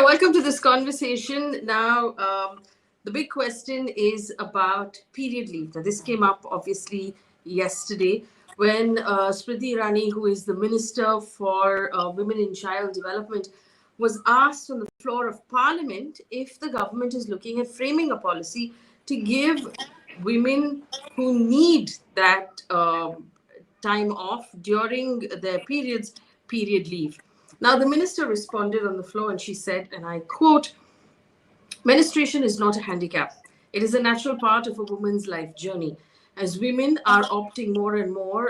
welcome to this conversation. Now, the big question is about period leave. Now, this came up obviously yesterday when Smriti Irani, who is the Minister for Women and Child Development, was asked on the floor of Parliament if the government is looking at framing a policy to give women who need that time off during their periods, period leave. Now, the minister responded on the floor and she said, and I quote, "Menstruation is not a handicap. It is a natural part of a woman's life journey. As women are opting more and more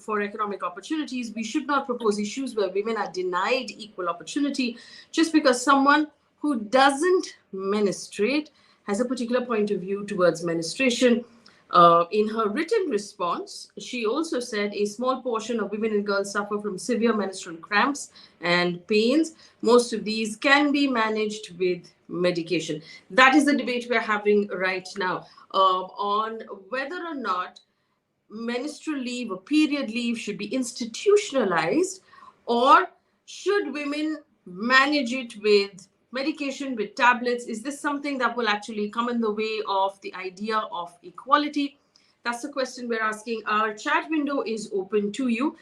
for economic opportunities, we should not propose issues where women are denied equal opportunity just because someone who doesn't menstruate has a particular point of view towards menstruation." In her written response, she also said a small portion of women and girls suffer from severe menstrual cramps and pains. Most of these can be managed with medication. That is the debate we're having right now on whether or not menstrual leave or period leave should be institutionalized, or should women manage it with medication, with tablets? Is this something that will actually come in the way of the idea of equality? That's the question we're asking. Our chat window is open to you,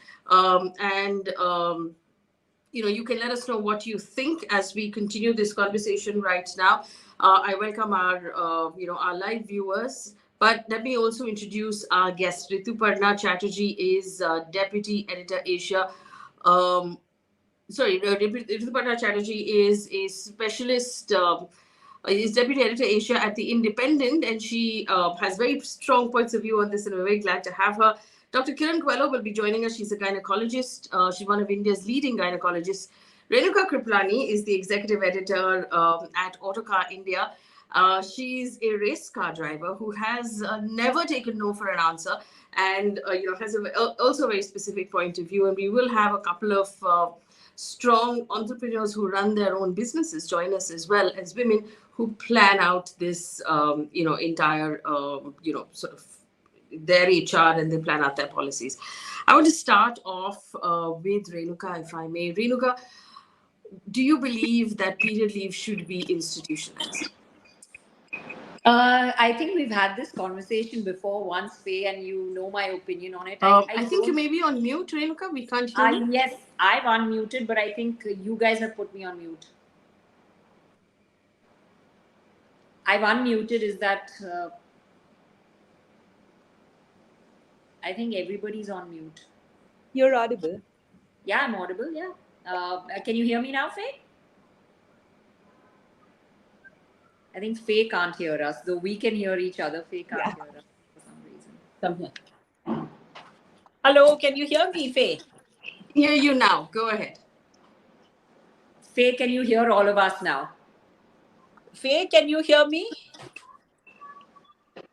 you can let us know what you think as we continue this conversation right now. I welcome our live viewers, but let me also introduce our guest. Rituparna Chaterjee is Deputy Editor Asia. Rituparna Chaterjee is a specialist, is Deputy Editor Asia at The Independent, and she has very strong points of view on this, and we're very glad to have her. Dr. Kiran Coelho will be joining us. She's a gynecologist. She's one of India's leading gynecologists. Renuka Kriplani is the executive editor at Autocar India. She's a race car driver who has never taken no for an answer, and has also a very specific point of view. And we will have a couple of strong entrepreneurs who run their own businesses join us, as well as women who plan out this entire sort of their HR, and they plan out their policies. I want to start off with Renuka, if I may. Renuka, do you believe that period leave should be institutionalized? I think we've had this conversation before once, Faye, and you know my opinion on it. I think you may be on mute, Renuka. We can't hear you. Yes, I've unmuted, but I think you guys have put me on mute. I've unmuted. Is that... I think everybody's on mute. You're audible. Yeah, I'm audible, yeah. Can you hear me now, Faye? I think Faye can't hear us, though we can hear each other. Faye can't hear us for some reason. Come here. Hello, can you hear me, Faye? Hear you now. Go ahead. Faye, can you hear all of us now? Faye, can you hear me?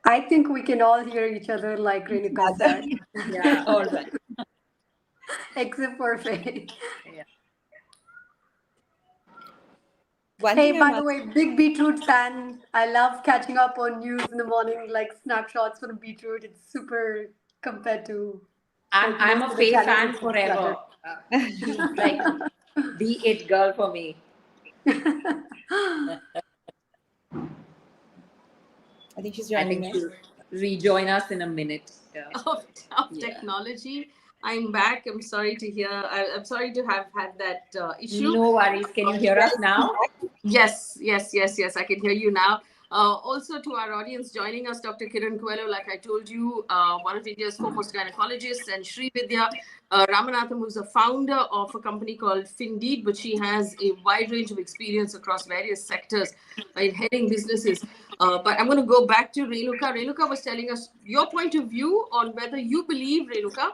I think we can all hear each other, like Renuka said. Yeah, all right. Except for Faye. Yeah. Hey, by the way, big beetroot fan. I love catching up on news in the morning, like snapshots from beetroot. It's super compared to... I'm a Faye fan forever. She's like the it girl for me. I think she's joining us. She'll rejoin us in a minute. Yeah. Of technology. I'm back. I'm sorry to hear. I'm sorry to have had that issue. No worries. Can you hear us now? Yes. I can hear you now. Also, to our audience joining us, Dr. Kiran Coelho, like I told you, one of India's foremost gynecologists, and Srividhya Ramarathnam, who's a founder of a company called Fintech, but she has a wide range of experience across various sectors in heading businesses. But I'm going to go back to Renuka. Renuka was telling us your point of view on whether you believe, Renuka,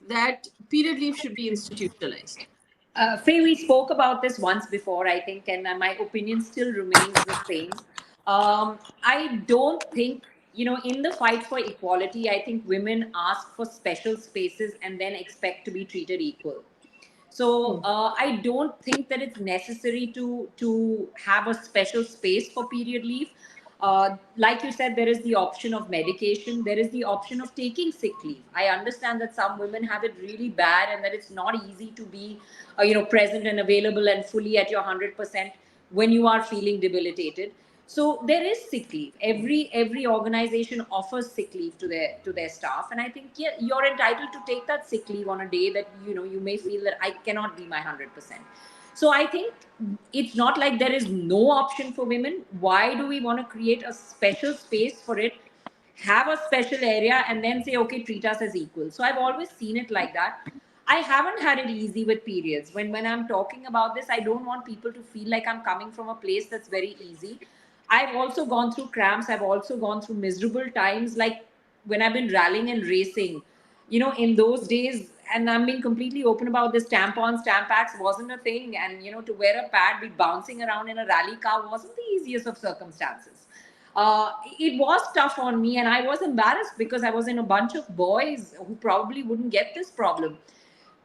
that period leave should be institutionalized. Faye, we spoke about this once before, I think, and my opinion still remains the same. I don't think, in the fight for equality, I think women ask for special spaces and then expect to be treated equal. So I don't think that it's necessary to have a special space for period leave. Like you said, there is the option of medication. There is the option of taking sick leave. I understand that some women have it really bad and that it's not easy to be, present and available and fully at your 100% when you are feeling debilitated. So there is sick leave. Every organization offers sick leave to their staff, and I think, yeah, you're entitled to take that sick leave on a day that you may feel that I cannot be my 100%. So I think it's not like there is no option for women. Why do we want to create a special space for it, have a special area, and then say, okay, treat us as equal? So I've always seen it like that. I haven't had it easy with periods. When I'm talking about this, I don't want people to feel like I'm coming from a place that's very easy. I've also gone through cramps. I've also gone through miserable times, like when I've been rallying and racing. In those days, and I'm being completely open about this, tampons, tampax wasn't a thing. And, to wear a pad, be bouncing around in a rally car wasn't the easiest of circumstances. It was tough on me, and I was embarrassed because I was in a bunch of boys who probably wouldn't get this problem.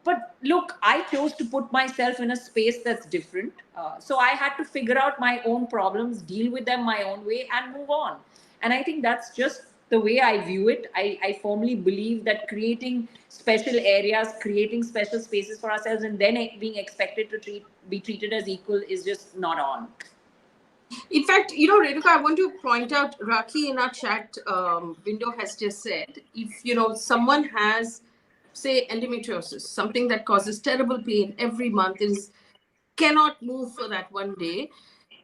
But look, I chose to put myself in a space that's different. So I had to figure out my own problems, deal with them my own way, and move on. And I think that's just the way I view it. I firmly believe that creating special areas, creating special spaces for ourselves, and then being expected to be treated as equal is just not on. In fact, Renuka, I want to point out, Raki in our chat window has just said, if, someone has, say, endometriosis, something that causes terrible pain every month, cannot move for that one day,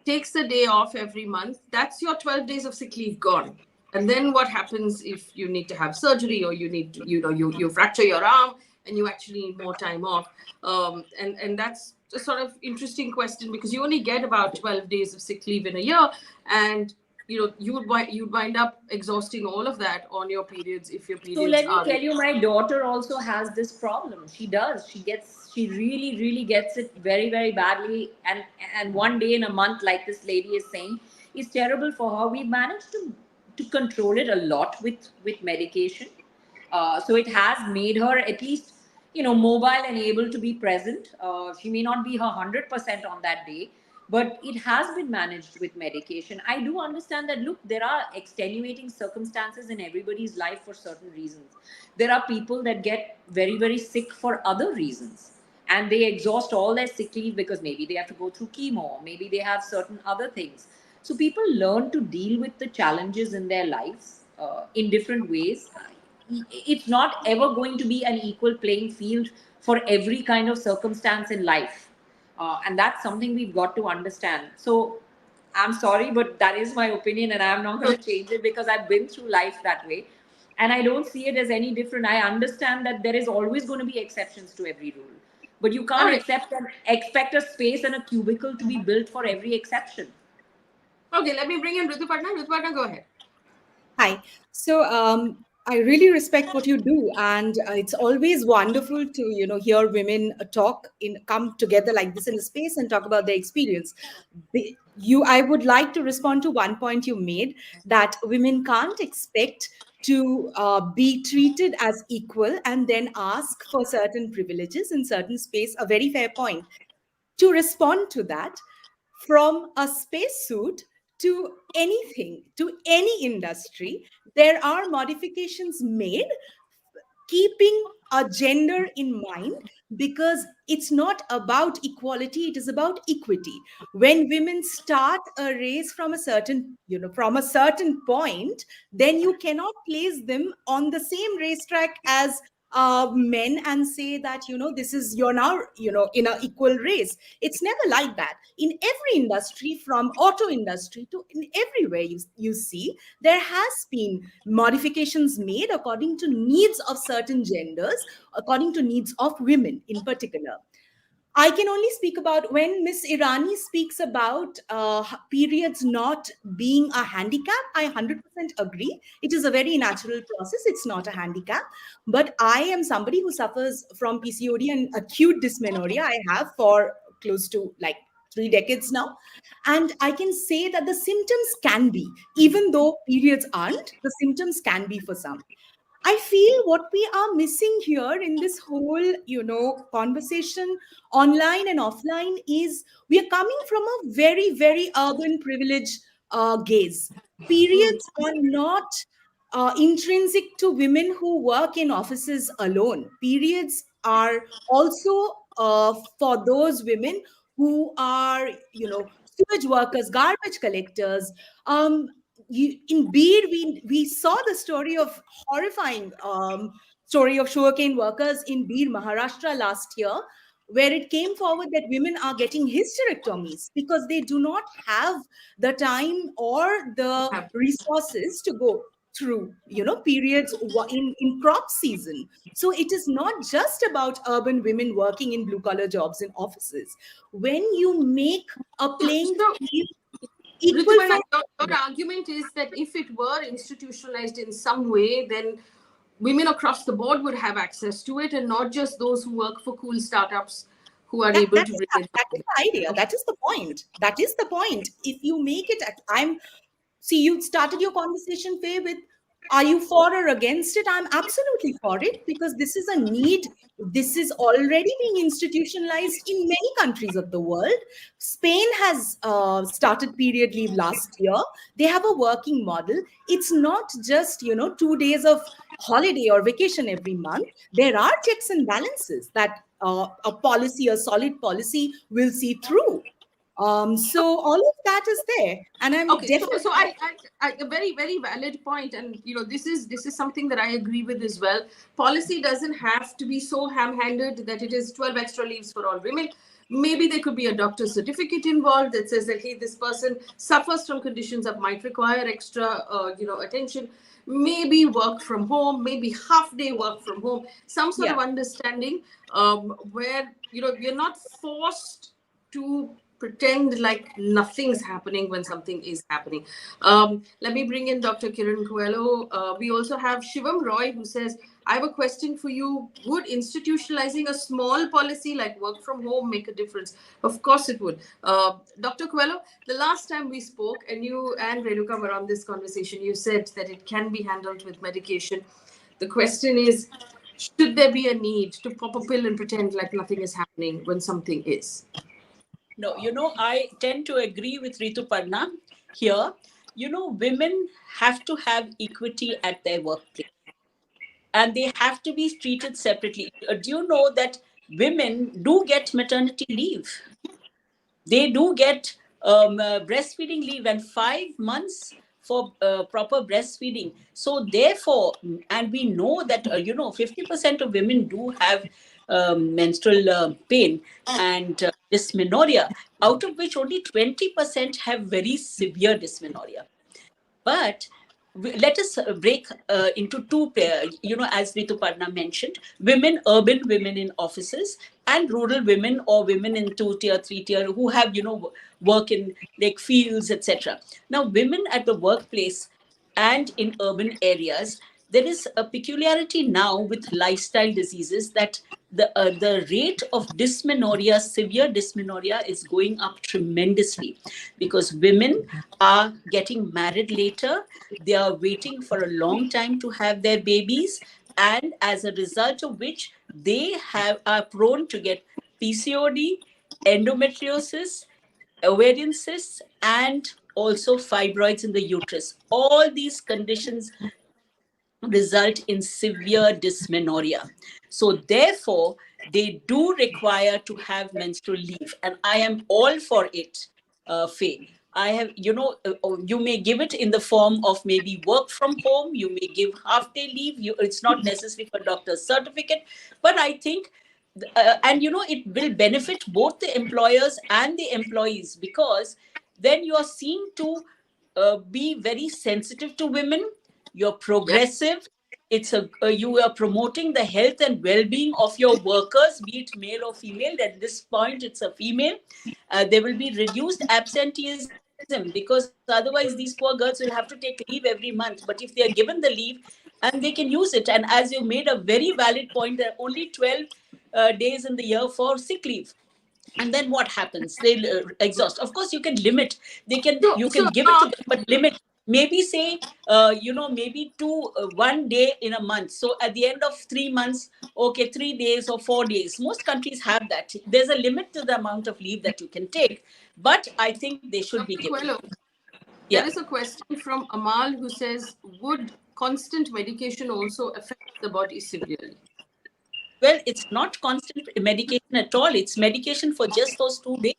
takes a day off every month, that's your 12 days of sick leave gone. And then what happens if you need to have surgery, or you need to, you fracture your arm and you actually need more time off? And that's a sort of interesting question, because you only get about 12 days of sick leave in a year, and you'd wind up exhausting all of that on your periods if your periods. So let me tell you, my daughter also has this problem. She does. She really, really gets it very, very badly. And one day in a month, like this lady is saying, is terrible for her. We managed to control it a lot with medication. So it has made her at least, mobile and able to be present. She may not be her 100% on that day, but it has been managed with medication. I do understand that, look, there are extenuating circumstances in everybody's life for certain reasons. There are people that get very, very sick for other reasons, and they exhaust all their sick leave because maybe they have to go through chemo, maybe they have certain other things. So people learn to deal with the challenges in their lives in different ways. It's not ever going to be an equal playing field for every kind of circumstance in life. And that's something we've got to understand. So I'm sorry, but that is my opinion, and I'm not going to change it because I've been through life that way. And I don't see it as any different. I understand that there is always going to be exceptions to every rule. But you can't expect a space and a cubicle to be built for every exception. Okay, let me bring in Rituparna. Rituparna, go ahead. Hi. So I really respect what you do, and it's always wonderful to hear women come together like this in a space and talk about their experience. I would like to respond to one point you made, that women can't expect to be treated as equal and then ask for certain privileges in certain space. A very fair point. To respond to that, from a spacesuit to anything, to any industry, there are modifications made keeping a gender in mind, because it's not about equality, it is about equity. When women start a race from a certain point, then you cannot place them on the same racetrack as men and say that this is, you're now in an equal race. It's never like that. In every industry, from auto industry to in everywhere, you see there has been modifications made according to needs of certain genders, according to needs of women in particular. I can only speak about when Miss Irani speaks about periods not being a handicap. I 100% agree. It is a very natural process. It's not a handicap. But I am somebody who suffers from PCOD and acute dysmenorrhea. I have for close to 3 decades now. And I can say that the symptoms can be, even though periods aren't, the symptoms can be for some. I feel what we are missing here in this whole, conversation online and offline is we are coming from a very, very urban privilege gaze. Periods are not intrinsic to women who work in offices alone. Periods are also for those women who are, sewage workers, garbage collectors. In Beer, we saw the story of horrifying story of sugarcane workers in Beer, Maharashtra last year, where it came forward that women are getting hysterectomies because they do not have the time or the resources to go through, periods in crop season. So it is not just about urban women working in blue collar jobs in offices. When you make a playing field equal Rituparna, for your argument is that if it were institutionalized in some way, then women across the board would have access to it, and not just those who work for cool startups who are able to bring it. that is the idea. That is the point. That is the point. If you make it, see, you started your conversation, Faye, with are you for or against it? I'm absolutely for it because this is a need. This is already being institutionalized in many countries of the world. Spain has started period leave last year. They have a working model. It's not just, 2 days of holiday or vacation every month. There are checks and balances that a solid policy will see through. So all of that is there, and I'm Okay, definitely. so I a very, very valid point, and this is something that I agree with as well. Policy doesn't have to be so ham-handed that it is 12 extra leaves for all women. Maybe there could be a doctor's certificate involved that says that, hey, this person suffers from conditions that might require extra attention. Maybe work from home, maybe half-day work from home, some sort of understanding where you're not forced to pretend like nothing's happening when something is happening. Let me bring in Dr. Kiran Coelho. We also have Shivam Roy, who says, I have a question for you. Would institutionalizing a small policy like work from home make a difference? Of course it would. Dr. Coelho, the last time we spoke, and you and Renuka were on this conversation, you said that it can be handled with medication. The question is, should there be a need to pop a pill and pretend like nothing is happening when something is? No, I tend to agree with Rituparna here. Women have to have equity at their workplace and they have to be treated separately. Do you know that women do get maternity leave? They do get breastfeeding leave and 5 months for proper breastfeeding. So therefore, and we know that 50% of women do have menstrual pain and dysmenorrhea, out of which only 20% have very severe dysmenorrhea. But let us break into two pairs, as Rituparna mentioned, urban women in offices and rural women or women in 2 tier, 3 tier who have, work in like fields, etc. Now, women at the workplace and in urban areas, there is a peculiarity now with lifestyle diseases that the rate of dysmenorrhea, severe dysmenorrhea, is going up tremendously because women are getting married later. They are waiting for a long time to have their babies, and as a result of which they are prone to get PCOD, endometriosis, ovarian cysts, and also fibroids in the uterus. All these conditions result in severe dysmenorrhia. So therefore, they do require to have menstrual leave. And I am all for it, Faye. I have, you may give it in the form of maybe work from home. You may give half-day leave. It's not necessary for doctor's certificate. But I think, it will benefit both the employers and the employees because then you are seen to be very sensitive to women. You're progressive. It's you are promoting the health and well-being of your workers, be it male or female. At this point, it's a female. There will be reduced absenteeism because otherwise these poor girls will have to take leave every month. But if they are given the leave and they can use it, and as you made a very valid point, there are only 12 days in the year for sick leave. And then what happens? They exhaust. Of course, you can limit. You can give it to them, but limit. Maybe say, maybe 1 day in a month. So at the end of 3 months, okay, 3 days or 4 days. Most countries have that. There's a limit to the amount of leave that you can take. But I think they should be given. Coelho, there is a question from Amal who says, would constant medication also affect the body severely? Well, it's not constant medication at all. It's medication for just those 2 days.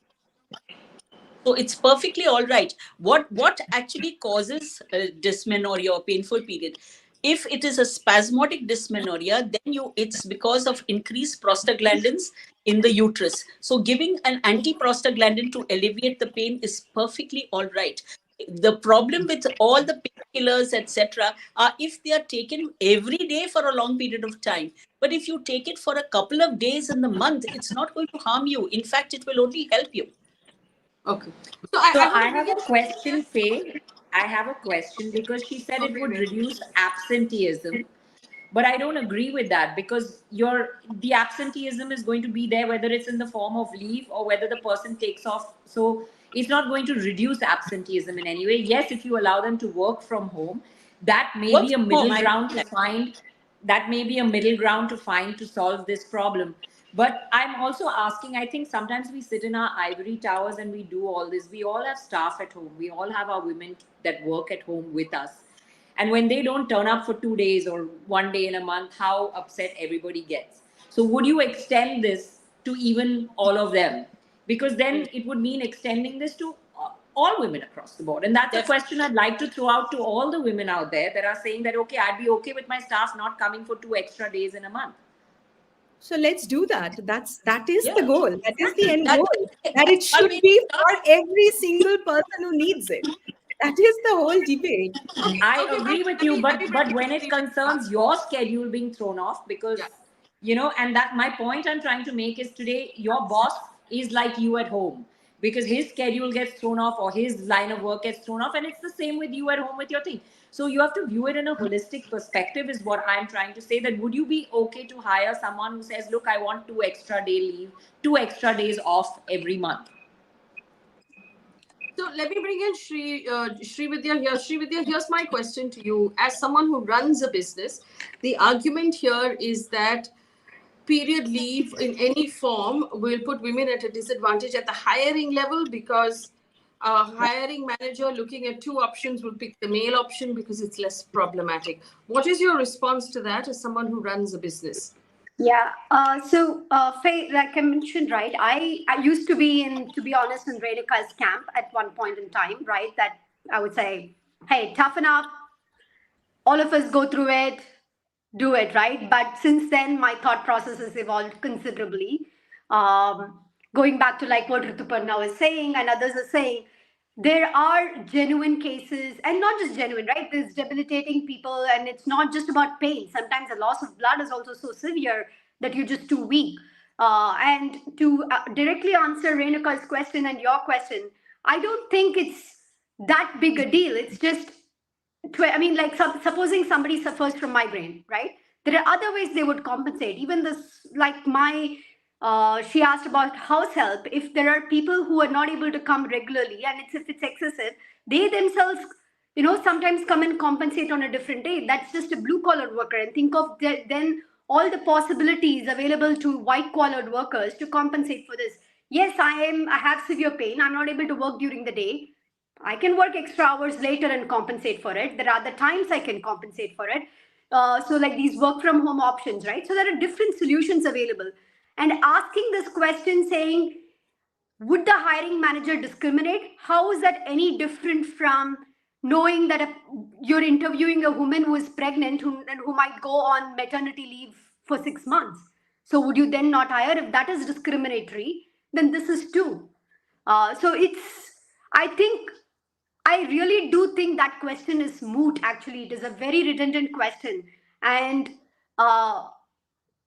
So it's perfectly all right. What actually causes dysmenorrhea or painful period? If it is a spasmodic dysmenorrhea, then it's because of increased prostaglandins in the uterus. So giving an antiprostaglandin to alleviate the pain is perfectly all right. The problem with all the painkillers, etc., are if they are taken every day for a long period of time. But if you take it for a couple of days in the month, it's not going to harm you. In fact, it will only help you. Okay. So So I want I to bring have in a question, Faye. I have a question because she said it would reduce absenteeism. But I don't agree with that because the absenteeism is going to be there whether it's in the form of leave or whether the person takes off. So it's not going to reduce absenteeism in any way. Yes, if you allow them to work from home, that may Work be a from middle home. ground to find. That may be a middle ground to find to solve this problem. But I'm also asking, I think sometimes we sit in our ivory towers and we do all this. We all have staff at home. We all have our women that work at home with us. And when they don't turn up for 2 days or 1 day in a month, how upset everybody gets. So would you extend this to even all of them? Because then it would mean extending this to all women across the board. And that's a question I'd like to throw out to all the women out there that are saying that, okay, I'd be okay with my staff not coming for 2 extra days in a month. So let's do that. That is Yeah. the goal. That is the end That- goal. That it should be for every single person who needs it. That is the whole debate. I okay, agree with you, but when it concerns your schedule being thrown off, because and that my point I'm trying to make is today your boss is like you at home because his schedule gets thrown off or his line of work gets thrown off, and it's the same with you at home with your thing. So you have to view it in a holistic perspective, is what I'm trying to say. That would you be okay to hire someone who says, look, I want 2 extra day leave, 2 extra days off every month? So let me bring in Srividhya here. Srividhya, here's my question to you. As someone who runs a business, the argument here is that period leave in any form will put women at a disadvantage at the hiring level because a hiring manager looking at 2 options will pick the male option because it's less problematic. What is your response to that as someone who runs a business? Yeah. Faye, like I mentioned, right? I used to be to be honest, in Renuka's camp at one point in time, right? That I would say, hey, toughen up. All of us go through it, do it, right? But since then, my thought process has evolved considerably. Going back to like what Rituparna was saying and others are saying, there are genuine cases, and not just genuine, right? There's debilitating people, and it's not just about pain. Sometimes the loss of blood is also so severe that you're just too weak. And to directly answer Renuka's question and your question, I don't think it's that big a deal. It's just I mean, like supposing somebody suffers from migraine, right? There are other ways they would compensate. Even this, like she asked about house help. If there are people who are not able to come regularly, and if it's excessive, they themselves, sometimes come and compensate on a different day. That's just a blue collar worker, and think of then all the possibilities available to white collared workers to compensate for this. Yes, I have severe pain. I'm not able to work during the day. I can work extra hours later and compensate for it. There are other times I can compensate for it. So, like these work from home options, right? So, there are different solutions available. And asking this question saying, would the hiring manager discriminate? How is that any different from knowing that you're interviewing a woman who is pregnant who might go on maternity leave for 6 months? So, would you then not hire? If that is discriminatory, then this is too. I think I really do think that question is moot, actually. It is a very redundant question. And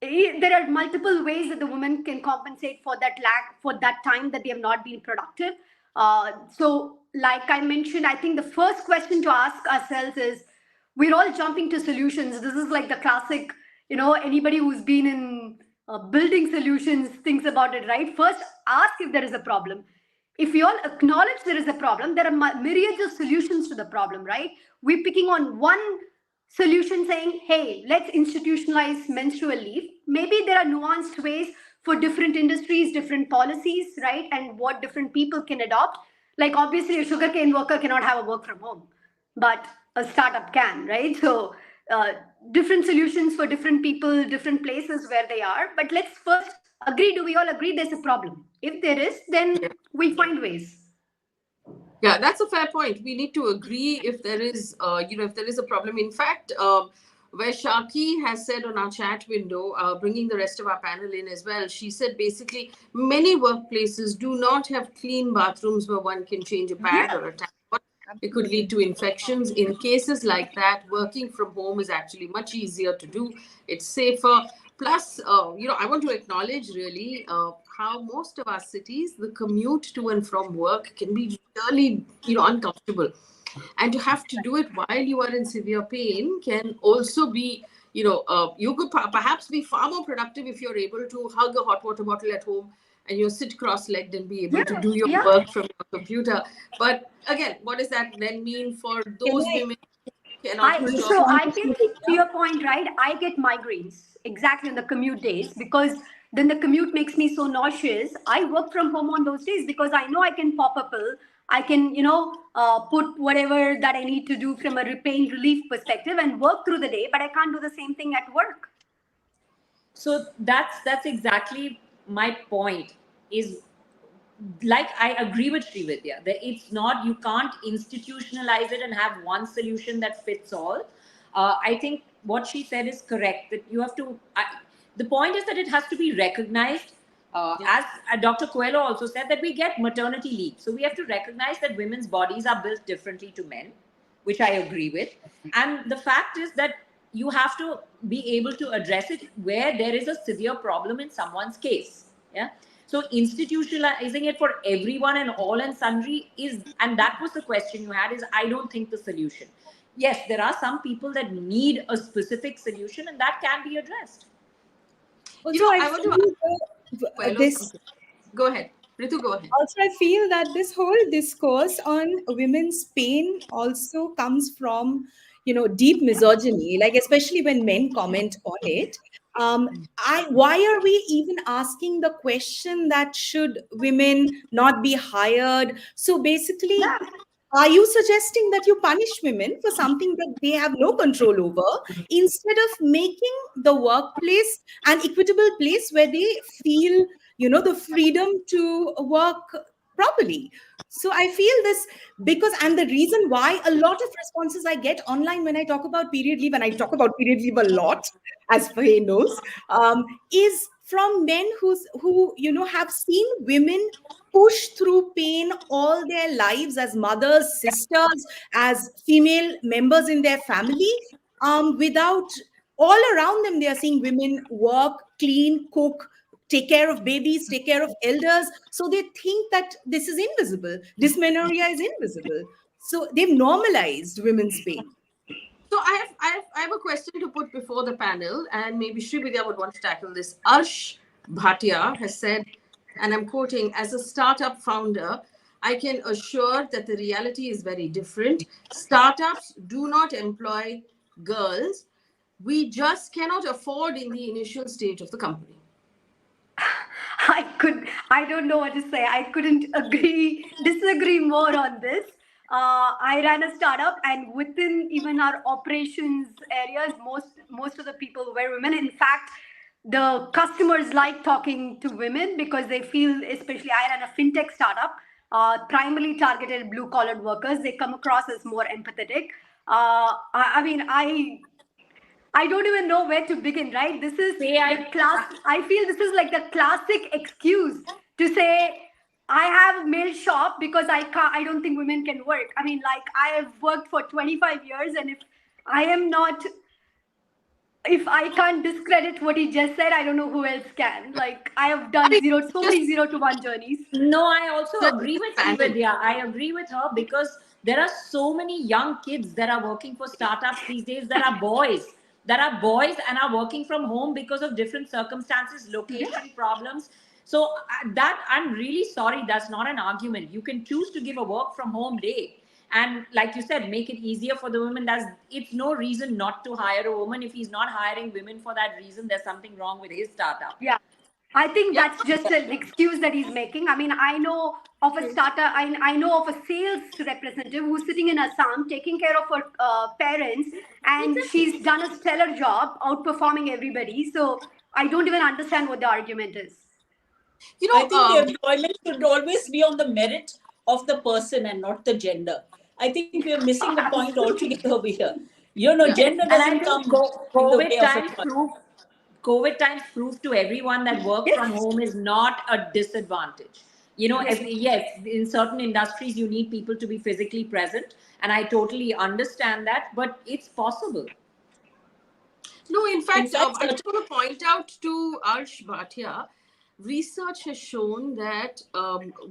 there are multiple ways that the woman can compensate for that lack, for that time that they have not been productive. So, like I mentioned, I think the first question to ask ourselves is, we're all jumping to solutions. This is like the classic, anybody who's been in building solutions thinks about it, right? First, ask if there is a problem. If we all acknowledge there is a problem, there are myriads of solutions to the problem, right? We're picking on one solution saying, hey, let's institutionalize menstrual leave. Maybe there are nuanced ways for different industries, different policies, right? And what different people can adopt. Like, obviously, a sugarcane worker cannot have a work from home, but a startup can, right? So, different solutions for different people, different places where they are. But let's first agree, do we all agree there's a problem? If there is, then we find ways. Yeah, that's a fair point. We need to agree if there is, if there is a problem. In fact, where Shaki has said on our chat window, bringing the rest of our panel in as well, she said basically many workplaces do not have clean bathrooms where one can change a pad or a towel. It could lead to infections. In cases like that, working from home is actually much easier to do. It's safer. Plus, I want to acknowledge really how most of our cities, the commute to and from work can be really, uncomfortable. And to have to do it while you are in severe pain can also be, you could perhaps be far more productive if you're able to hug a hot water bottle at home and you sit cross-legged and be able to do your work from your computer. But again, what does that then mean for those women who cannot do jobs? So I get, to your point, right? I get migraines exactly on the commute days because then the commute makes me so nauseous. I work from home on those days because I know I can pop a pill. I can, put whatever that I need to do from a pain relief perspective and work through the day, but I can't do the same thing at work. So that's exactly my point. Is like I agree with Srividhya that it's not, you can't institutionalize it and have one solution that fits all. I think what she said is correct, that you have to. The point is that it has to be recognized. As Dr. Coelho also said, that we get maternity leave. So we have to recognize that women's bodies are built differently to men, which I agree with. And the fact is that you have to be able to address it where there is a severe problem in someone's case. Yeah. So institutionalizing it for everyone and all and sundry is, and that was the question you had, is I don't think the solution. Yes, there are some people that need a specific solution and that can be addressed. Also, I want to this. Go ahead. Ritu, go ahead. Also, I feel that this whole discourse on women's pain also comes from, deep misogyny, like especially when men comment on it. Why are we even asking the question that should women not be hired? So basically, are you suggesting that you punish women for something that they have no control over instead of making the workplace an equitable place where they feel, the freedom to work properly? So I feel this and the reason why a lot of responses I get online when I talk about period leave, and I talk about period leave a lot, as Faye knows, is from men who have seen women push through pain all their lives as mothers, sisters, as female members in their family, without, all around them, they are seeing women work, clean, cook, take care of babies, take care of elders. So they think that this is invisible. Dysmenorrhea is invisible. So they've normalized women's pain. So I have a question to put before the panel, and maybe Srividhya would want to tackle this. Arsh Bhatia has said, and I'm quoting, as a startup founder, I can assure that the reality is very different. Startups do not employ girls. We just cannot afford in the initial stage of the company. I don't know what to say. I couldn't disagree more on this. I ran a startup, and within even our operations areas, most of the people were women. In fact, the customers like talking to women because they feel, especially I ran a Fintech startup, primarily targeted blue-collar workers. They come across as more empathetic. I don't even know where to begin, right? This is I feel this is like the classic excuse to say, I have a male shop because I don't think women can work. I mean, like, I have worked for 25 years, and if I can't discredit what he just said, I don't know who else can. Like, I have done so many 0 to 1 journees. No, I also agree with Srividhya. I agree with her because there are so many young kids that are working for startups these days that are boys. That are boys and are working from home because of different circumstances, location problems. So that, I'm really sorry, that's not an argument. You can choose to give a work from home day. And like you said, make it easier for the women. It's no reason not to hire a woman. If he's not hiring women for that reason, there's something wrong with his startup. Yeah. I think that's just an excuse that he's making. I mean, I know of a starter, I know of a sales representative who's sitting in Assam taking care of her parents, and she's done a stellar job outperforming everybody. So I don't even understand what the argument is. I think the employment should always be on the merit of the person and not the gender. I think we are missing the point altogether over here. Yeah. Gender And I doesn't think come in the way of a choice. COVID times proved to everyone that work from Yes. home is not a disadvantage. Yes. Yes, in certain industries you need people to be physically present, and I totally understand that, but it's possible. No, in In fact, fact, I just want to point out to Arsh Bhatia, research has shown that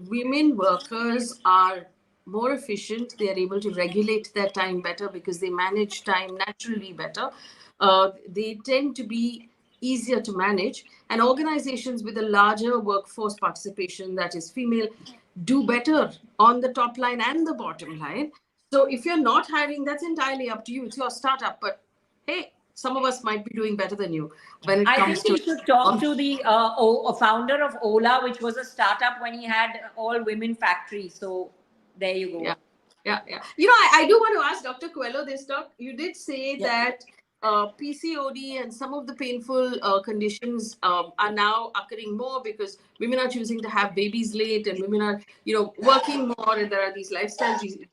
women workers are more efficient. They are able to regulate their time better because they manage time naturally better. They tend to be easier to manage, and organizations with a larger workforce participation, that is female, do better on the top line and the bottom line. So if you're not hiring, that's entirely up to you. It's your startup, but hey, some of us might be doing better than you when it I comes think to he should talk to the founder of Ola, which was a startup when he had all women factory. So there you go. yeah, yeah. I do want to ask Dr. Coelho this. Doc, you did say yeah. that PCOD and some of the painful conditions are now occurring more because women are choosing to have babies late, and women are, working more, and there are these lifestyle diseases.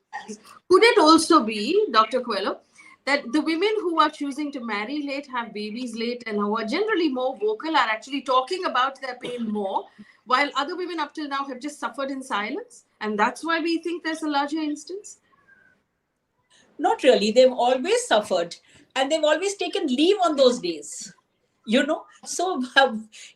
Could it also be, Dr. Coelho, that the women who are choosing to marry late, have babies late, and who are generally more vocal are actually talking about their pain more, while other women up till now have just suffered in silence? And that's why we think there's a larger instance? Not really. They've always suffered, and they've always taken leave on those days. So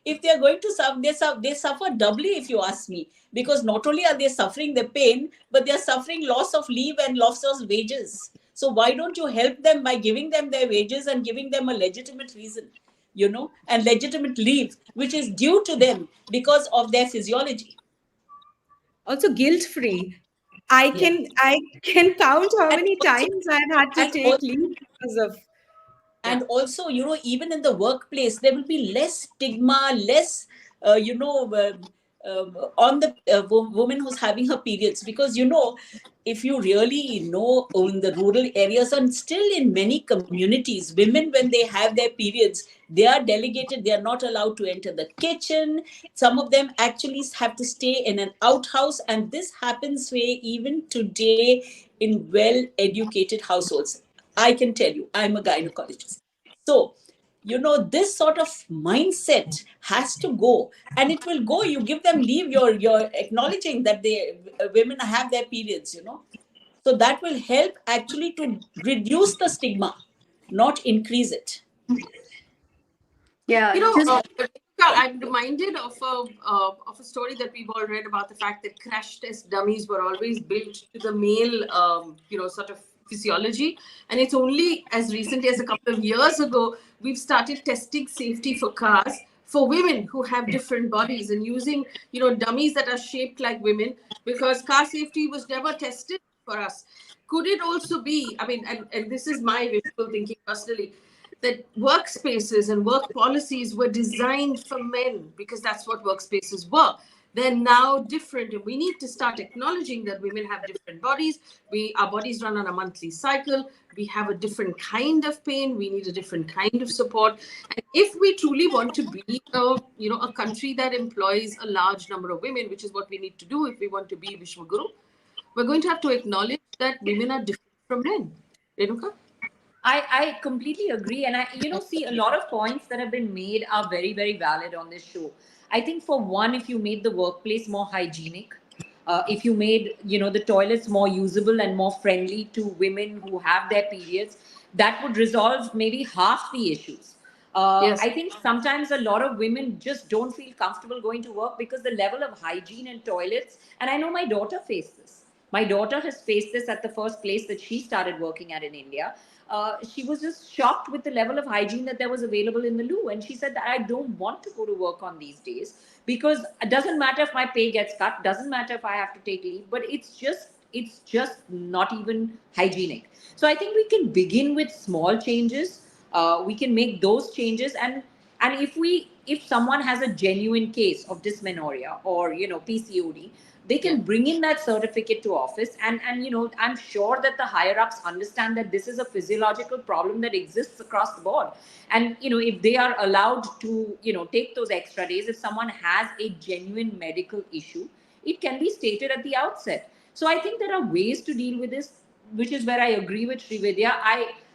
if they're going to suffer, they suffer doubly, if you ask me, because not only are they suffering the pain, but they're suffering loss of leave and loss of wages. So why don't you help them by giving them their wages and giving them a legitimate reason, and legitimate leave, which is due to them because of their physiology. Also guilt free. I Yeah. can I can count how And many also, times I've had to and take also leave because of. Yeah. and also even in the workplace there will be less stigma, less on the woman who's having her periods, because if you really know, in the rural areas and still in many communities, women, when they have their periods, they are delegated, they are not allowed to enter the kitchen. Some of them actually have to stay in an outhouse, and this happens way even today in well educated households. I can tell you, I'm a gynecologist. So, this sort of mindset has to go, and it will go. You give them leave, you're acknowledging that women have their periods. So that will help actually to reduce the stigma, not increase it. Yeah, just I'm reminded of a story that we've all read about the fact that crash test dummies were always built to the male, sort of physiology. And it's only as recently as a couple of years ago, we've started testing safety for cars for women who have different bodies, and using, dummies that are shaped like women, because car safety was never tested for us. Could it also be, I mean, and this is my wishful thinking personally, that workspaces and work policies were designed for men because that's what workspaces were? They're now different, and we need to start acknowledging that women have different bodies. Our bodies run on a monthly cycle. We have a different kind of pain. We need a different kind of support. And if we truly want to be a country that employs a large number of women, which is what we need to do if we want to be Vishwaguru, we're going to have to acknowledge that women are different from men. Renuka? I completely agree. And see, a lot of points that have been made are very, very valid on this show. I think, for one, if you made the workplace more hygienic, if you made, the toilets more usable and more friendly to women who have their periods, that would resolve maybe half the issues. Yes. I think sometimes a lot of women just don't feel comfortable going to work because the level of hygiene in toilets, and I know my daughter faced this. My daughter has faced this at the first place that she started working at in India. She was just shocked with the level of hygiene that there was available in the loo. And she said that I don't want to go to work on these days because it doesn't matter if my pay gets cut, doesn't matter if I have to take leave, but it's just not even hygienic. So I think we can begin with small changes. We can make those changes, and if someone has a genuine case of dysmenorrhea or PCOD, they can bring in that certificate to office, and I'm sure that the higher ups understand that this is a physiological problem that exists across the board. And if they are allowed to take those extra days, if someone has a genuine medical issue, it can be stated at the outset. So I think there are ways to deal with this, which is where I agree with Srividhya.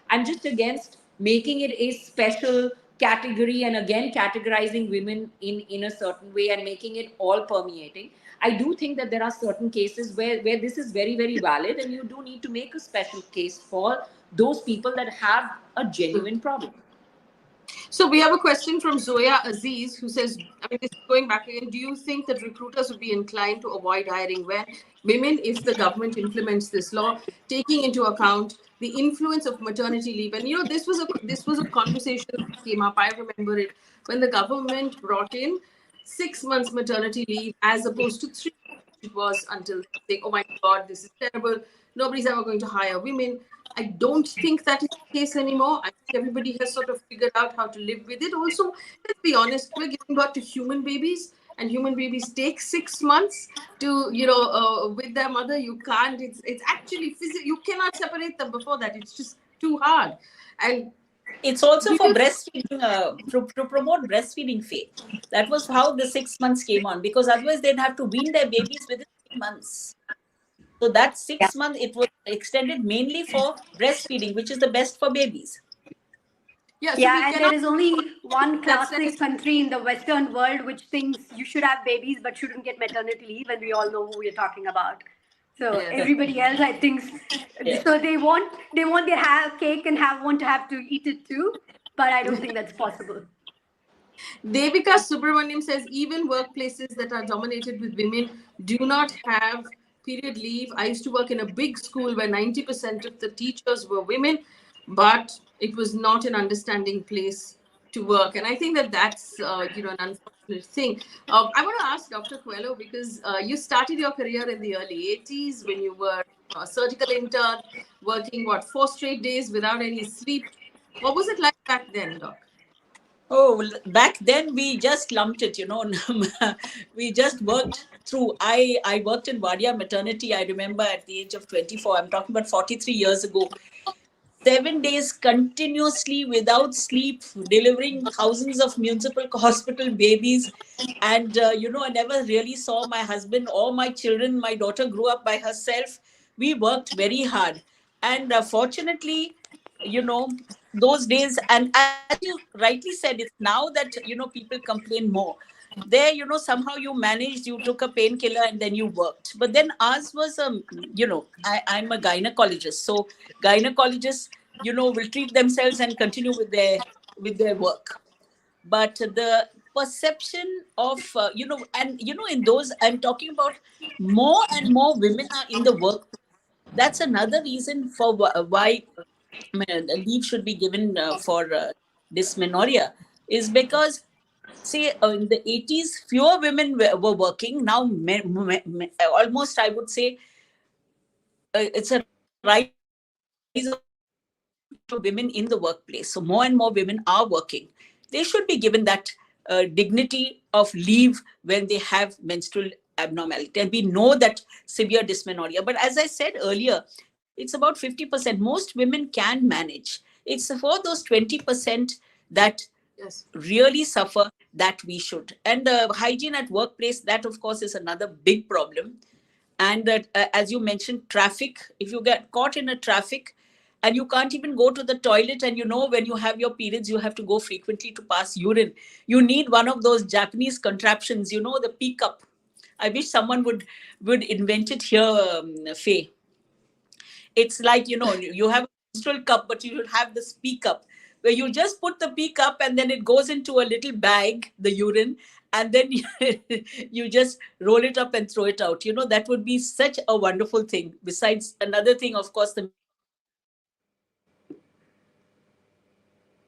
I'm just against making it a special category and again categorizing women in a certain way and making it all permeating. I do think that there are certain cases where this is very, very valid, and you do need to make a special case for those people that have a genuine problem. So we have a question from Zoya Aziz, who says, I mean, this is going back again, do you think that recruiters would be inclined to avoid hiring women if the government implements this law, taking into account the influence of maternity leave? And this was a conversation that came up. I remember it when the government brought in 6 months maternity leave as opposed to 3. It was until they say, oh my God, this is terrible. Nobody's ever going to hire women. I don't think that is the case anymore. I think everybody has sort of figured out how to live with it. Also, let's be honest, we're giving birth to human babies, and human babies take 6 months to, with their mother. You can't, it's actually physical. You cannot separate them before that. It's just too hard. And it's also for breastfeeding, to promote breastfeeding, Faye. That was how the 6 months came on, because otherwise they'd have to wean their babies within 3 months. So that 6 months, it was extended mainly for breastfeeding, which is the best for babies. Yeah, so and there is only one classic country in the Western world which thinks you should have babies but shouldn't get maternity leave, and we all know who we're talking about. So everybody else, I think, so they want their cake and want to have to eat it too, but I don't think that's possible. Devika Subramaniam says, even workplaces that are dominated with women do not have period leave. I used to work in a big school where 90% of the teachers were women, but it was not an understanding place to work. And I think that that's an unfortunate thing. I want to ask Dr. Coelho, because you started your career in the early 80s when you were a surgical intern, working 4 straight days without any sleep. What was it like back then, Doc? Oh, well, back then we just lumped it, we just worked through. I worked in Vadia maternity. I remember at the age of 24, I'm talking about 43 years ago, 7 days continuously without sleep, delivering thousands of municipal hospital babies. And, I never really saw my husband or my children. My daughter grew up by herself. We worked very hard. And fortunately, those days, and as you rightly said, it's now that, people complain more. There, somehow you managed, you took a painkiller and then you worked. But then ours was, I'm a gynecologist. So gynecologists, will treat themselves and continue with their work. But the perception of, in those, I'm talking about more and more women are in the work. That's another reason for why leave should be given for dysmenorrhea, is because, say, in the 80s, fewer women were working. Now, almost, I would say, it's a rise of women in the workplace. So more and more women are working. They should be given that dignity of leave when they have menstrual abnormality. And we know that severe dysmenorrhea. But as I said earlier, it's about 50%. Most women can manage. It's for those 20% that really suffer that we should. And hygiene at workplace, that of course is another big problem. And as you mentioned, traffic. If you get caught in a traffic and you can't even go to the toilet, and when you have your periods, you have to go frequently to pass urine. You need one of those Japanese contraptions, the pee cup. I wish someone would invent it here, Faye. It's like, you have a menstrual cup, but you should have the pee cup, where you just put the pee cup and then it goes into a little bag, the urine, and then you just roll it up and throw it out. That would be such a wonderful thing. Besides, another thing, of course,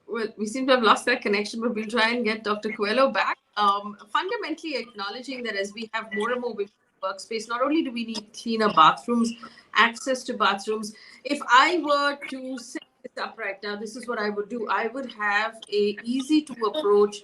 Well, we seem to have lost that connection, but we'll try and get Dr. Coelho back. Fundamentally acknowledging that as we have more and more women in workspace, not only do we need cleaner bathrooms, access to bathrooms. If I were to set this up right now, this is what I would do. I would have a easy to approach,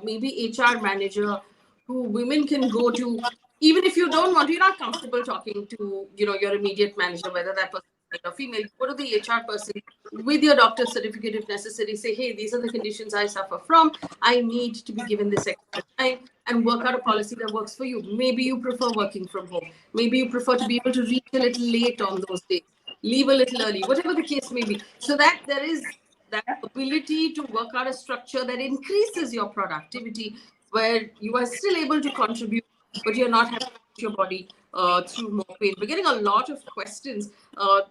maybe HR manager who women can go to, even if you don't want, you're not comfortable talking to, your immediate manager, whether that person is male or female, go to the HR person with your doctor's certificate if necessary, say, hey, these are the conditions I suffer from. I need to be given this extra time. and work out a policy that works for you. Maybe you prefer working from home. Maybe you prefer to be able to reach a little late on those days, leave a little early, whatever the case may be. So that there is that ability to work out a structure that increases your productivity, where you are still able to contribute, but you're not having to put your body through more pain. We're getting a lot of questions.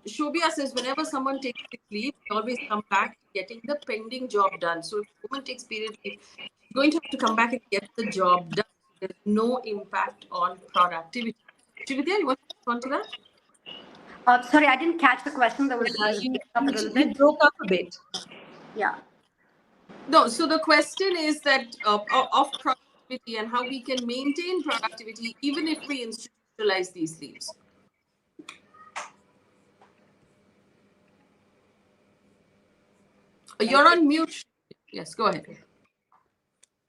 Shobia says, whenever someone takes sick leave, they always come back getting the pending job done. So if a woman takes period leave, she's going to have to come back and get the job done. There's no impact on productivity. Srividhya, you want to respond to that? Sorry, I didn't catch the question. There was You, up a little you bit. broke up a bit. Yeah. No, so the question is that of productivity and how we can maintain productivity even if we institutionalize these leaves. You're on mute. Yes, go ahead.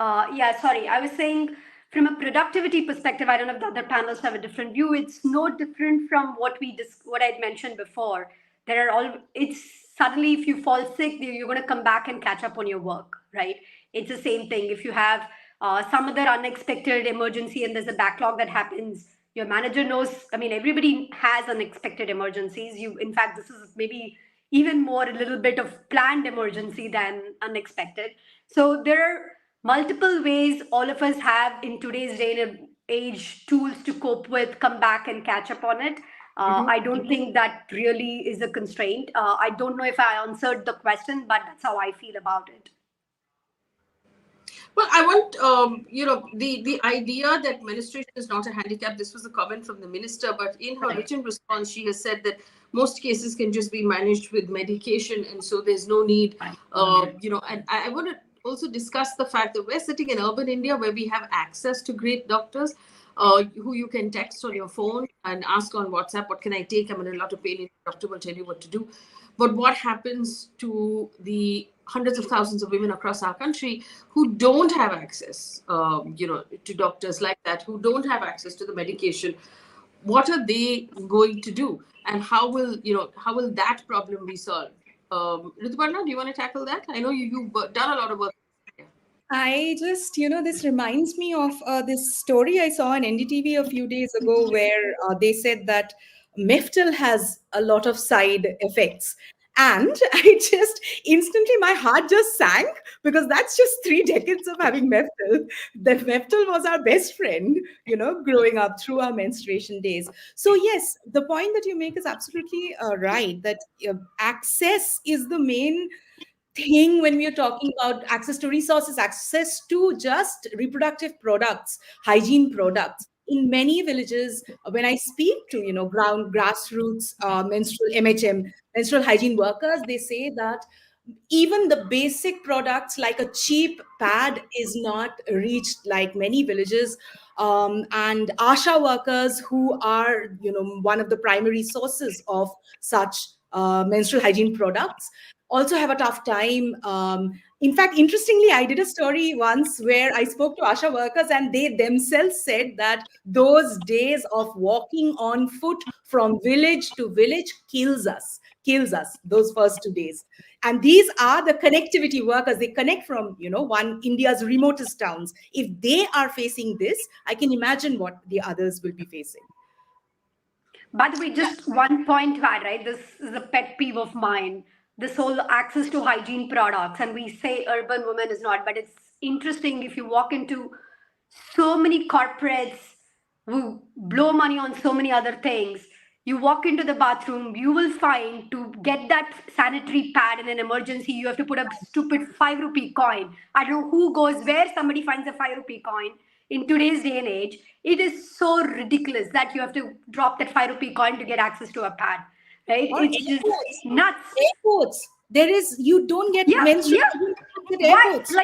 Yeah, sorry. I was saying from a productivity perspective, I don't know if the other panelists have a different view. It's no different from what I'd mentioned before. It's suddenly if you fall sick, you're going to come back and catch up on your work, right? It's the same thing. If you have some other unexpected emergency and there's a backlog that happens, your manager knows. I mean, everybody has unexpected emergencies. In fact, this is maybe even more a little bit of planned emergency than unexpected. So there are multiple ways all of us have in today's day and age tools to cope with, come back and catch up on it. I don't think that really is a constraint. I don't know if I answered the question, but that's how I feel about it. Well, I want, the idea that menstruation is not a handicap. This was a comment from the minister, but in her written response, she has said that most cases can just be managed with medication, and so there's no need, and I want to also discuss the fact that we're sitting in urban India where we have access to great doctors who you can text on your phone and ask on WhatsApp, what can I take? I'm in a lot of pain. The doctor will tell you what to do. But what happens to the hundreds of thousands of women across our country who don't have access, to doctors like that, who don't have access to the medication? What are they going to do? And how will that problem be solved? Rituparna, do you want to tackle that? I know you've done a lot of work. I just, this reminds me of this story I saw on NDTV a few days ago where they said that Meftal has a lot of side effects. And I just instantly, my heart just sank because that's just 3 decades of having Meftal. That Meftal was our best friend, growing up through our menstruation days. So yes, the point that you make is absolutely right, that access is the main thing when we are talking about access to resources, access to just reproductive products, hygiene products. In many villages, when I speak to grassroots menstrual MHM, menstrual hygiene workers, they say that even the basic products like a cheap pad is not reached like many villages. And ASHA workers, who are one of the primary sources of such menstrual hygiene products, also have a tough time. In fact, interestingly, I did a story once where I spoke to ASHA workers and they themselves said that those days of walking on foot from village to village kills us, those first 2 days. And these are the connectivity workers. They connect from, one India's remotest towns. If they are facing this, I can imagine what the others will be facing. By the way, just one point to add, right? This is a pet peeve of mine. This whole access to hygiene products, and we say urban women is not, but it's interesting if you walk into so many corporates who blow money on so many other things. You walk into the bathroom, you will find to get that sanitary pad in an emergency, you have to put a stupid 5 rupee coin. I don't know who goes where somebody finds a 5 rupee coin in today's day and age. It is so ridiculous that you have to drop that 5 rupee coin to get access to a pad. Right? Or it's airports. Just nuts. Airports. You don't get menstrual at airports.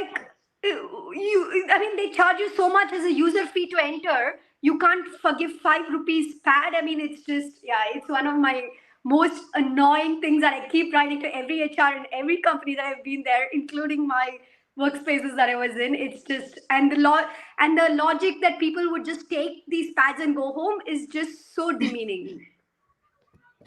They charge you so much as a user fee to enter. You can't forgive 5 rupees pad. It's one of my most annoying things that I keep writing to every HR and every company that I've been there, including my workspaces that I was in. It's just, and the logic that people would just take these pads and go home is just so demeaning.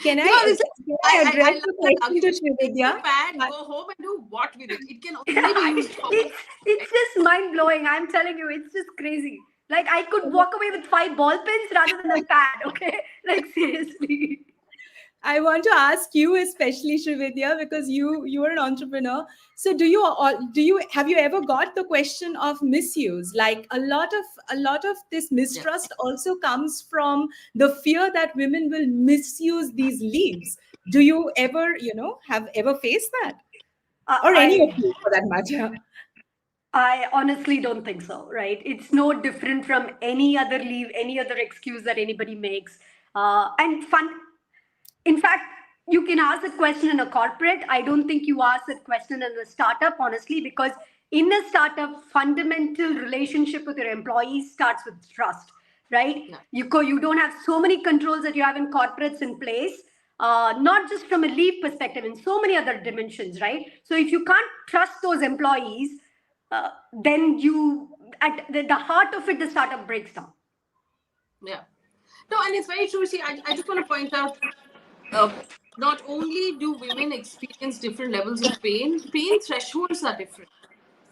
Can No, I, this is, can I address I the love that question to argument. Take the Srividhya? pad, Uh, go home and do what with it? It can only be used for one. It's just mind blowing. I'm telling you, it's just crazy. Like I could walk away with 5 ball pens rather than a pad. Okay, like seriously. I want to ask you, especially Srividhya, because you are an entrepreneur. So have you ever got the question of misuse? Like a lot of this Yeah. mistrust also comes from the fear that women will misuse these leaves. Do you ever, have ever faced that, or any of I you for that matter? I honestly don't think so, right? It's no different from any other leave, any other excuse that anybody makes. And fun, in fact, you can ask that question in a corporate. I don't think you ask that question in a startup, honestly, because in a startup, fundamental relationship with your employees starts with trust, right? Yeah. You don't have so many controls that you have in corporates in place. Not just from a leave perspective, in so many other dimensions, right? So if you can't trust those employees, then you at the heart of it, the startup breaks down. Yeah. No, and it's very true. See, I just want to point out, uh, not only do women experience different levels of pain thresholds are different.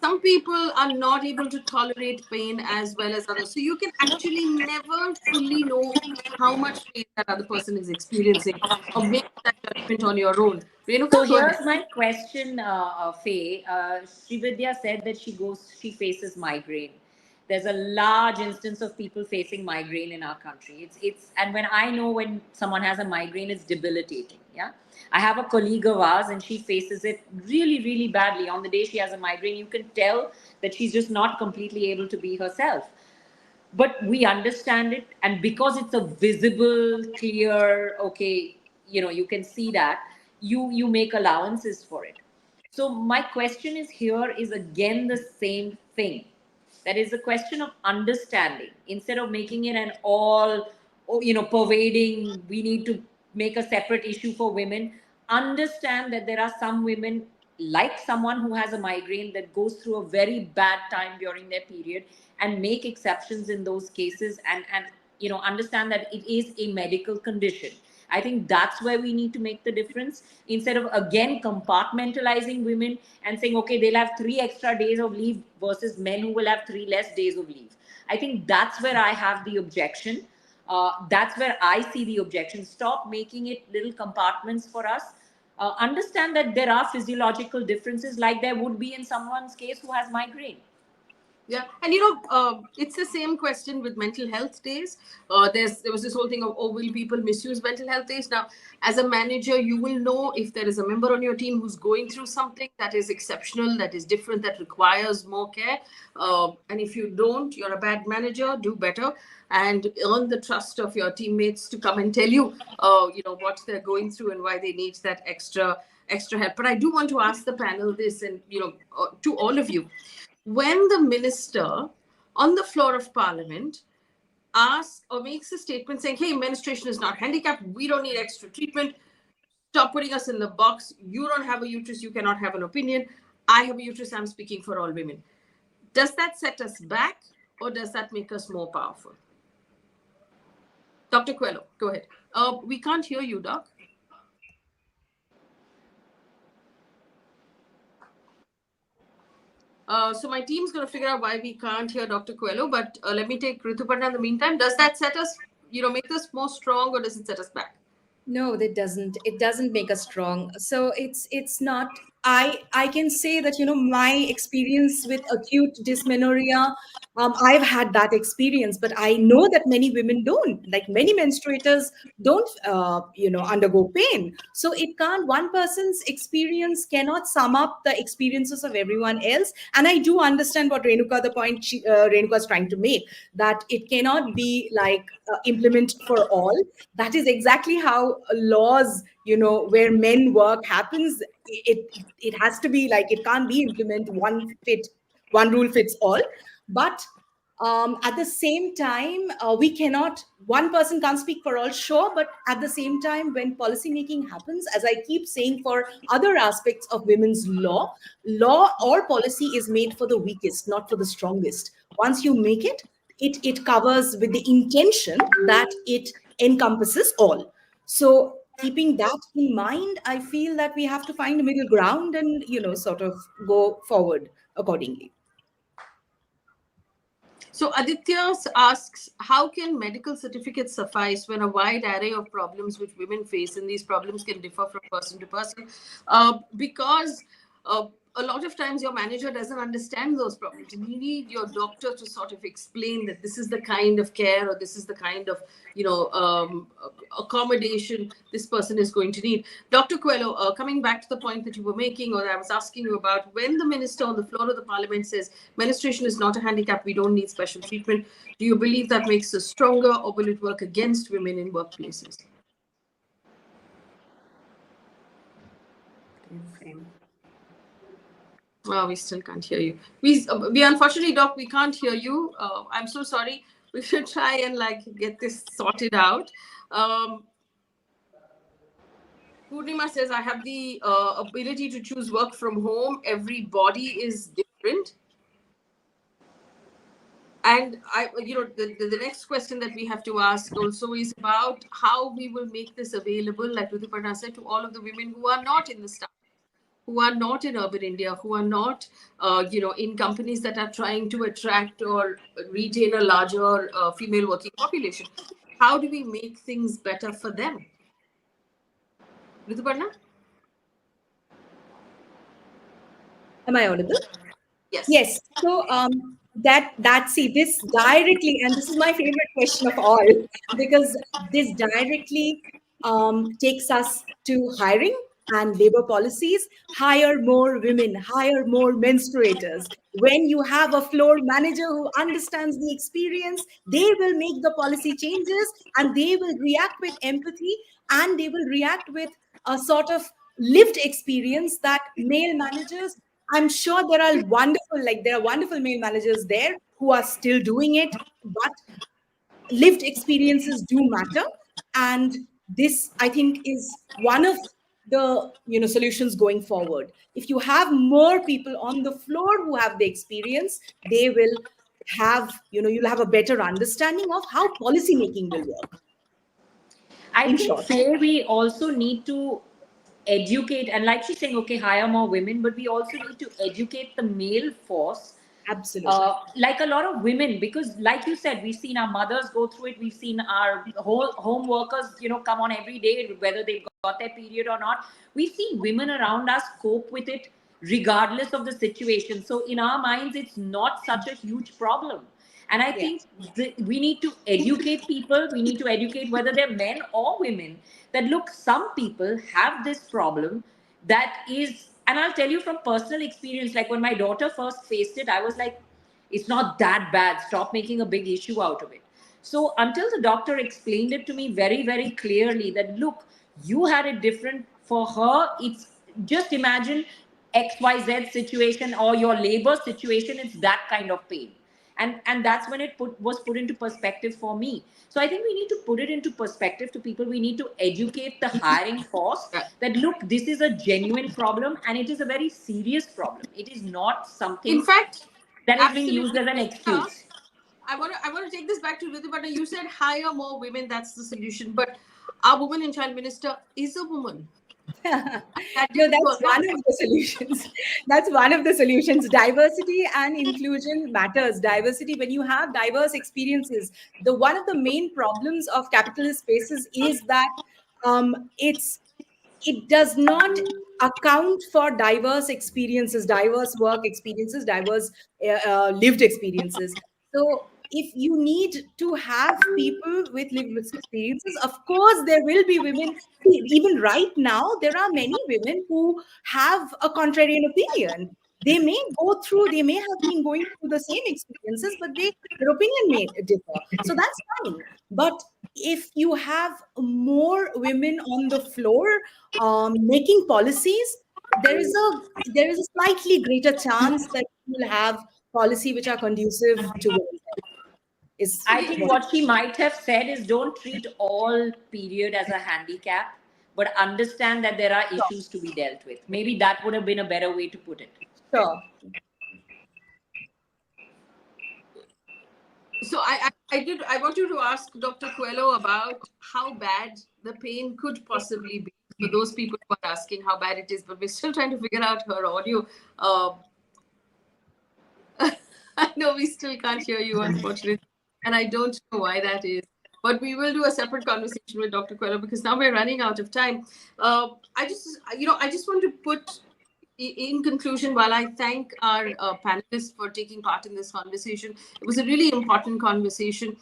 Some people are not able to tolerate pain as well as others. So you can actually never fully know how much pain that other person is experiencing or make that judgment on your own. So Renuka, go ahead. here's my question, Faye. Srividhya said that she faces migraine. There's a large instance of people facing migraine in our country. And when I know when someone has a migraine, it's debilitating. Yeah, I have a colleague of ours, and she faces it really, really badly. On the day she has a migraine, you can tell that she's just not completely able to be herself. But we understand it, and because it's a visible, clear, okay, you can see that, you make allowances for it. So my question is here is again the same thing. That is a question of understanding, instead of making it an all, pervading, we need to make a separate issue for women. Understand that there are some women, like someone who has a migraine, that goes through a very bad time during their period, and make exceptions in those cases, and understand that it is a medical condition. I think that's where we need to make the difference, instead of again compartmentalizing women and saying, okay, they'll have 3 extra days of leave versus men who will have 3 less days of leave. I think that's where I have the objection. That's where I see the objection. Stop making it little compartments for us. Understand that there are physiological differences, like there would be in someone's case who has migraine. Yeah, and it's the same question with mental health days. There was this whole thing of, oh, will people misuse mental health days? Now, as a manager, you will know if there is a member on your team who's going through something that is exceptional, that is different, that requires more care. And if you don't, you're a bad manager. Do better and earn the trust of your teammates to come and tell you, what they're going through and why they need that extra help. But I do want to ask the panel this, and to all of you. When the minister on the floor of parliament asks or makes a statement saying, hey, menstruation is not handicap, we don't need extra treatment, stop putting us in the box, you don't have a uterus, you cannot have an opinion, I have a uterus, I'm speaking for all women. Does that set us back, or does that make us more powerful? Dr. Coelho, go ahead. We can't hear you, Doc. So my team's going to figure out why we can't hear Dr. Coelho, but let me take Rituparna in the meantime. Does that set us, make us more strong, or does it set us back? No, that doesn't. It doesn't make us strong. So it's not. I can say that my experience with acute dysmenorrhea. I've had that experience, but I know that many women don't. Like many menstruators don't, undergo pain. So it can't. One person's experience cannot sum up the experiences of everyone else. And I do understand what Renuka, the point Renuka is trying to make, that it cannot be like implemented for all. That is exactly how laws, where men work happens. It has to be like, it can't be implemented one rule fits all. But at the same time, one person can't speak for all, sure, but at the same time, when policy making happens, as I keep saying, for other aspects of women's law or policy is made for the weakest, not for the strongest. Once you make it covers with the intention that it encompasses all. So keeping that in mind, I feel that we have to find a middle ground and, sort of go forward accordingly. So Aditya asks, how can medical certificates suffice when a wide array of problems which women face, and these problems can differ from person to person? Because a lot of times your manager doesn't understand those problems, and you need your doctor to sort of explain that this is the kind of care or this is the kind of accommodation this person is going to need. Dr. Coelho, coming back to the point that you were making, or I was asking you about, when the minister on the floor of the parliament says menstruation is not a handicap, we don't need special treatment, do you believe that makes us stronger, or will it work against women in workplaces? Oh, we still can't hear you. We unfortunately, Doc, we can't hear you. I'm so sorry. We should try and get this sorted out. Purnima says, I have the ability to choose work from home. Every body is different. And the next question that we have to ask also is about how we will make this available, like Rituparna said, to all of the women who are not in the staff, who are not in urban India, who are not, in companies that are trying to attract or retain a larger female working population. How do we make things better for them? Rituparna? Am I audible? Yes. Yes. So see this directly, and this is my favorite question of all, because this directly takes us to hiring and labor policies. Hire more women, hire more menstruators. When you have a floor manager who understands the experience, they will make the policy changes, and they will react with empathy, and they will react with a sort of lived experience that male managers, I'm sure there are wonderful male managers there who are still doing it, but lived experiences do matter. And this, I think, is one of the solutions going forward. If you have more people on the floor who have the experience, they will have, you'll have a better understanding of how policy making will work. I think here we also need to educate, and like she's saying, okay, hire more women, but we also need to educate the male force. Absolutely. Like a lot of women, because like you said, we've seen our mothers go through it. We've seen our whole home workers, come on every day, whether they got their period or not. We've seen women around us cope with it regardless of the situation. So in our minds, it's not such a huge problem. And I think we need to educate people. We need to educate whether they're men or women, that look, some people have this problem that is, and I'll tell you from personal experience, like when my daughter first faced it, I was like, it's not that bad. Stop making a big issue out of it. So until the doctor explained it to me very, very clearly that, look, you had it different. For her, it's just imagine XYZ situation or your labor situation, it's that kind of pain. And that's when it was put into perspective for me. So I think we need to put it into perspective to people. We need to educate the hiring force that, look, this is a genuine problem and it is a very serious problem. It is not something, in fact, that is being used as an excuse. I want to take this back to Rituparna. You said hire more women, that's the solution. But our woman and child minister is a woman. No, that's one of the solutions. That's one of the solutions. Diversity and inclusion matters. Diversity, when you have diverse experiences, one of the main problems of capitalist spaces is that it does not account for diverse experiences, diverse work experiences, diverse lived experiences. So if you need to have people with lived experiences, of course, there will be women. Even right now, there are many women who have a contrarian opinion. They may have been going through the same experiences, but their opinion may differ. So that's fine. But if you have more women on the floor making policies, there is a slightly greater chance that you will have policy which are conducive to women. I think what she might have said is, don't treat all period as a handicap, but understand that there are issues to be dealt with. Maybe that would have been a better way to put it. Sure. So I want you to ask Dr. Coelho about how bad the pain could possibly be for those people who are asking how bad it is, but we're still trying to figure out her audio. I know we still can't hear you, unfortunately, and I don't know why that is. But we will do a separate conversation with Dr. Coelho because now we're running out of time. I just want to put in conclusion, while I thank our panelists for taking part in this conversation, it was a really important conversation.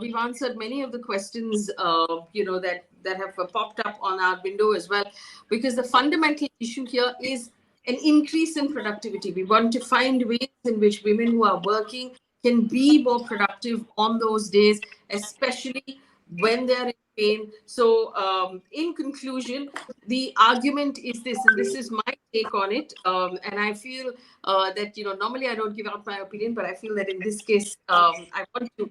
We've answered many of the questions, that have popped up on our window as well, because the fundamental issue here is an increase in productivity. We want to find ways in which women who are working can be more productive on those days, especially when they're in pain. So in conclusion, the argument is this, and this is my take on it. And I feel that, normally I don't give out my opinion, but I feel that in this case, I want to.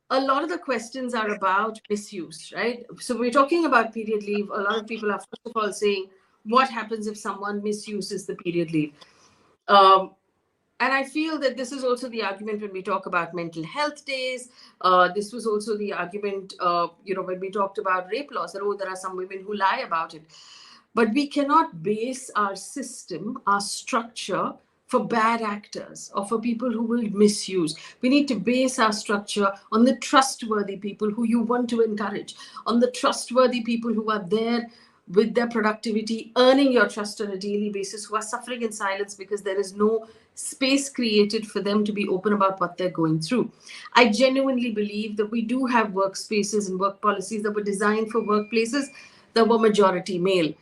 A lot of the questions are about misuse, right? So we're talking about period leave. A lot of people are, first of all, saying, what happens if someone misuses the period leave? And I feel that this is also the argument when we talk about mental health days. This was also the argument, when we talked about rape laws, that, there are some women who lie about it. But we cannot base our system, our structure, for bad actors or for people who will misuse. We need to base our structure on the trustworthy people who you want to encourage, on the trustworthy people who are there with their productivity, earning your trust on a daily basis, who are suffering in silence because there is no space created for them to be open about what they're going through. I genuinely believe that we do have workspaces and work policies that were designed for workplaces that were majority male.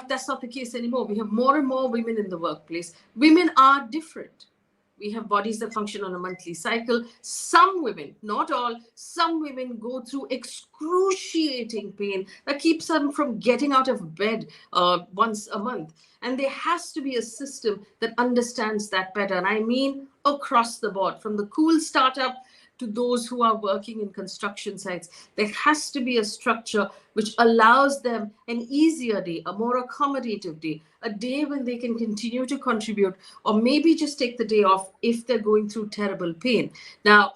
That's not the case anymore. We have more and more women in the workplace. Women are different. We have bodies that function on a monthly cycle. Some women, not all, some women go through excruciating pain that keeps them from getting out of bed once a month. And there has to be a system that understands that better. And I mean across the board, from the cool startup to those who are working in construction sites. There has to be a structure which allows them an easier day, a more accommodative day, a day when they can continue to contribute, or maybe just take the day off if they're going through terrible pain. Now,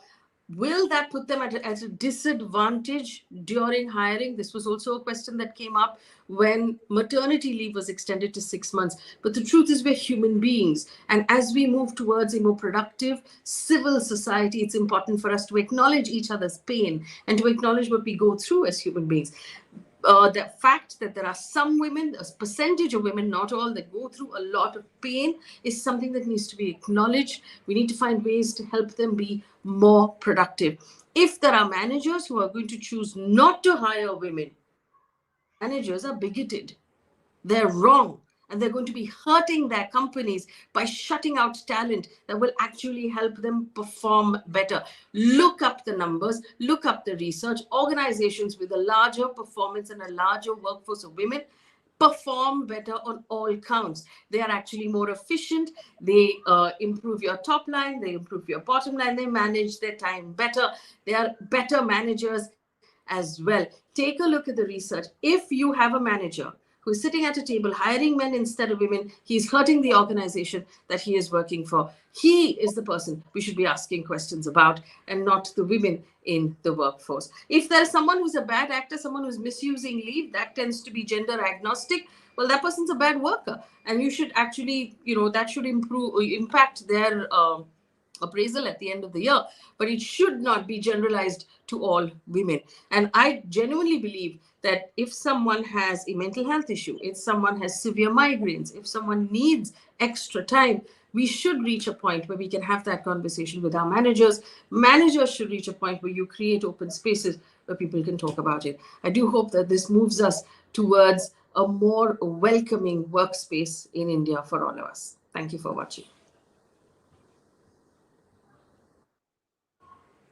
will that put them at a disadvantage during hiring? This was also a question that came up when maternity leave was extended to 6 months. But the truth is, we're human beings. And as we move towards a more productive civil society, it's important for us to acknowledge each other's pain and to acknowledge what we go through as human beings. The fact that there are some women, a percentage of women, not all, that go through a lot of pain is something that needs to be acknowledged. We need to find ways to help them be more productive. If there are managers who are going to choose not to hire women, managers are bigoted. They're wrong. And they're going to be hurting their companies by shutting out talent that will actually help them perform better. Look up the numbers, look up the research. Organizations with a larger performance and a larger workforce of women perform better on all counts. They are actually more efficient. They improve your top line, they improve your bottom line, they manage their time better. They are better managers as well. Take a look at the research. If you have a manager who is sitting at a table hiring men instead of women, he's hurting the organization that he is working for. He is the person we should be asking questions about, and not the women in the workforce. If there's someone who's a bad actor, someone who's misusing leave, that tends to be gender agnostic. Well, that person's a bad worker, and you should actually, that should impact their appraisal at the end of the year, but it should not be generalized to all women. And I genuinely believe that if someone has a mental health issue, if someone has severe migraines, if someone needs extra time, we should reach a point where we can have that conversation with our managers. Managers should reach a point where you create open spaces where people can talk about it. I do hope that this moves us towards a more welcoming workspace in India for all of us. Thank you for watching.